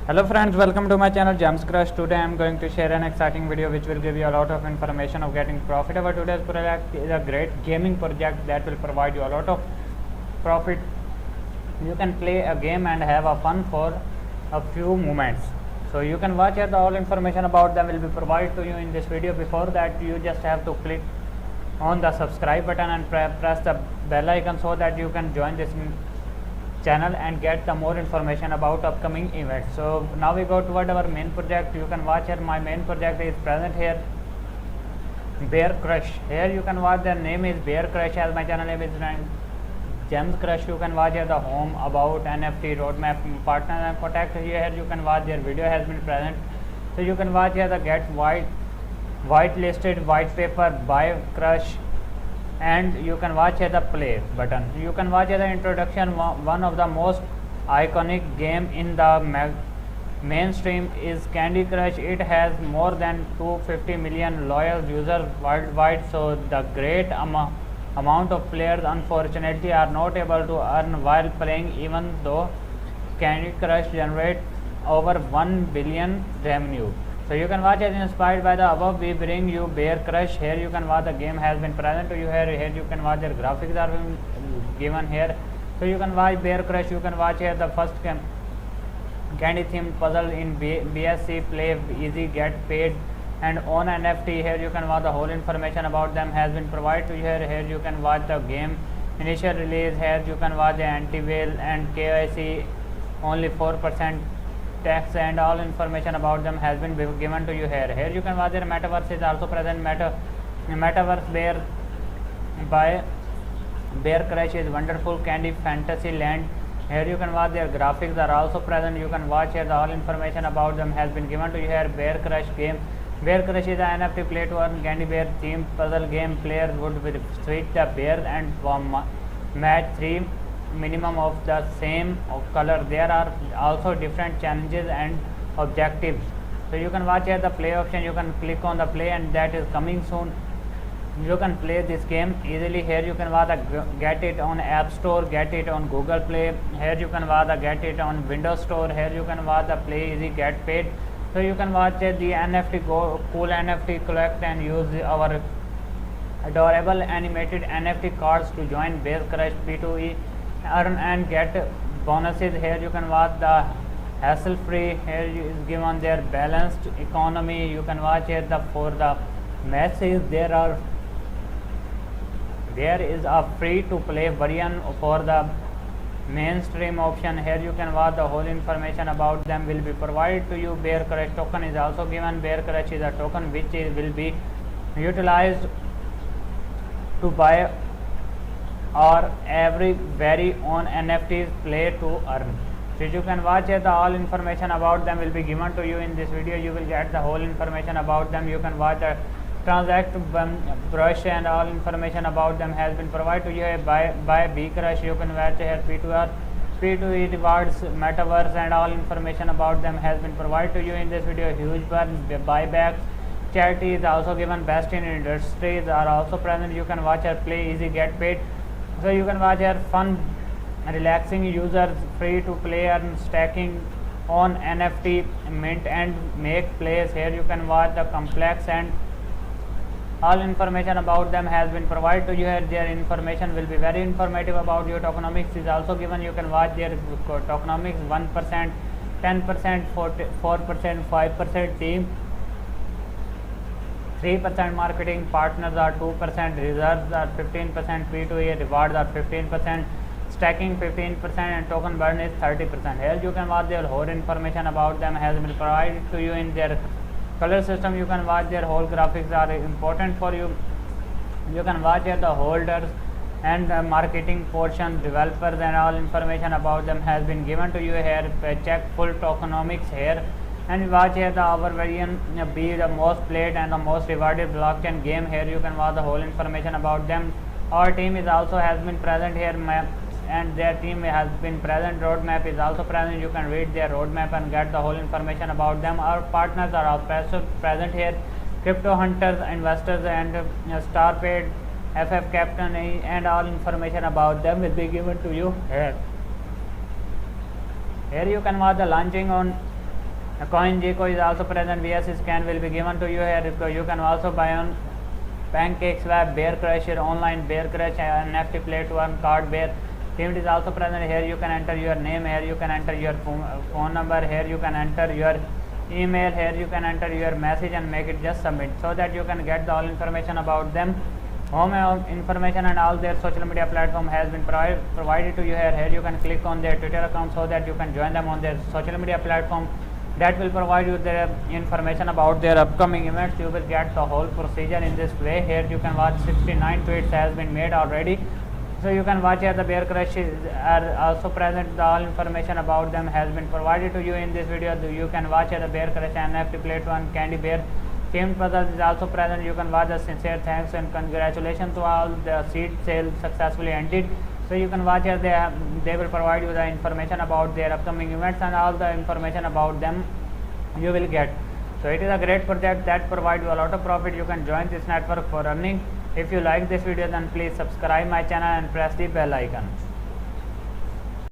Hello friends, welcome to my channel Gems Crush. Today I am going to share an exciting video which will give you a lot of information of getting profit. Our today's project is a great gaming project that will provide you a lot of profit. You can play a game and have a fun for a few moments. So you can watch here, all information about them will be provided to you in this video. Before that, you just have to click on the subscribe button and press the bell icon so that you can join this channel and get the more information about upcoming events. So now we go toward our main project. You can watch here, my main project is present here, Bear Crush. Here you can watch, the name is Bear Crush, as my channel name is Gems Crush. You can watch here the home, about, NFT, roadmap, partner and contact. Here you can watch their video has been present. So you can watch here the get white listed, white paper, buy Crush, and you can watch here the play button. You can watch here the introduction. One of the most iconic game in the mainstream is Candy Crush. It has more than 250 million loyal users worldwide. So the great amount of players unfortunately are not able to earn while playing, even though Candy Crush generates over 1 billion revenue. So you can watch it. Inspired by the above, we bring you Bear Crush. Here you can watch the game has been present to you. Here you can watch their graphics are given here. So you can watch Bear Crush. You can watch here the first candy themed puzzle in BSC, play easy, get paid, and own NFT. Here you can watch the whole information about them has been provided to you. Here you can watch the game initial release. Here you can watch the anti-whale and KYC only 4% tax, and all information about them has been given to you here. Here you can watch their metaverse is also present. Metaverse Bear by Bear Crush is wonderful candy fantasy land. Here you can watch their graphics are also present. You can watch here the all information about them has been given to you here. Bear Crush game. Bear Crush is an NFT play to earn candy bear themed puzzle game. Players would sweet the bear and match 3 minimum of the same color. There are also different challenges and objectives. So you can watch here the play option. You can click on the play, and that is coming soon. You can play this game easily. Here you can watch the get it on App Store, get it on Google Play. Here you can watch the get it on Windows Store. Here you can watch the play easy, get paid. So you can watch the NFT cool NFT, collect and use our adorable animated NFT cards to join Bear Crush P2E, earn and get bonuses. Here you can watch the hassle free. Here is given their balanced economy. You can watch here for the matches there is a free to play variant for the mainstream option. Here you can watch the whole information about them will be provided to you. Bear Crush token is also given. Bear Crush is a token which will be utilized to buy or every very own NFTs play to earn. So you can watch here the all information about them will be given to you in this video. You will get the whole information about them. You can watch the transact brush, and all information about them has been provided to you by B Crush. You can watch here P2E rewards, metaverse, and all information about them has been provided to you in this video. Huge burn, buybacks, charity is also given. Best in industries are also present. You can watch here play easy, get paid. So you can watch here fun, relaxing users, free to play and stacking on NFT, mint and make plays. Here you can watch the complex, and all information about them has been provided to you here. Their information will be very informative about your tokenomics is also given. You can watch their tokenomics 1%, 10%, 4%, 5% team, 3% marketing, partners are 2%, reserves are 15%, P2A rewards are 15%, stacking 15%, and token burn is 30%. Here you can watch their whole information about them has been provided to you in their color system. You can watch their whole graphics are important for you. You can watch here the holders and the marketing portion, developers, and all information about them has been given to you here. Check full tokenomics here, and watch here the our variant be the most played and the most rewarded blockchain game. Here you can watch the whole information about them. Our team is also has been present here, and their team has been present. Roadmap is also present. You can read their roadmap and get the whole information about them. Our partners are also present here. Crypto Hunters, investors, and Starpaid, FF Captain, and all information about them will be given to you here. Here you can watch the launching on CoinGecko is also present. VS scan will be given to you here. You can also buy on PancakeSwap, Bear Crusher, online Bear Crush, NFT Play to earn card Bear. Themed is also present. Here you can enter your name, here you can enter your phone number, here you can enter your email, here you can enter your message and make it just submit, so that you can get the all information about them. Home information and all their social media platform has been provided to you here. Here you can click on their Twitter account so that you can join them on their social media platform. That will provide you their information about their upcoming events. You will get the whole procedure in this way. Here you can watch 69 tweets has been made already, so you can watch here. The Bear Crush are also present. The all information about them has been provided to you in this video. You can watch here the Bear Crush NFT Play to earn Candy Bear. Themed puzzles is also present. You can watch the sincere thanks and congratulations to all. The seed sale successfully ended. So you can watch here. They will provide you the information about their upcoming events and all the information about them you will get. So it is a great project that provides you a lot of profit. You can join this network for earning. If you like this video, then please subscribe my channel and press the bell icon.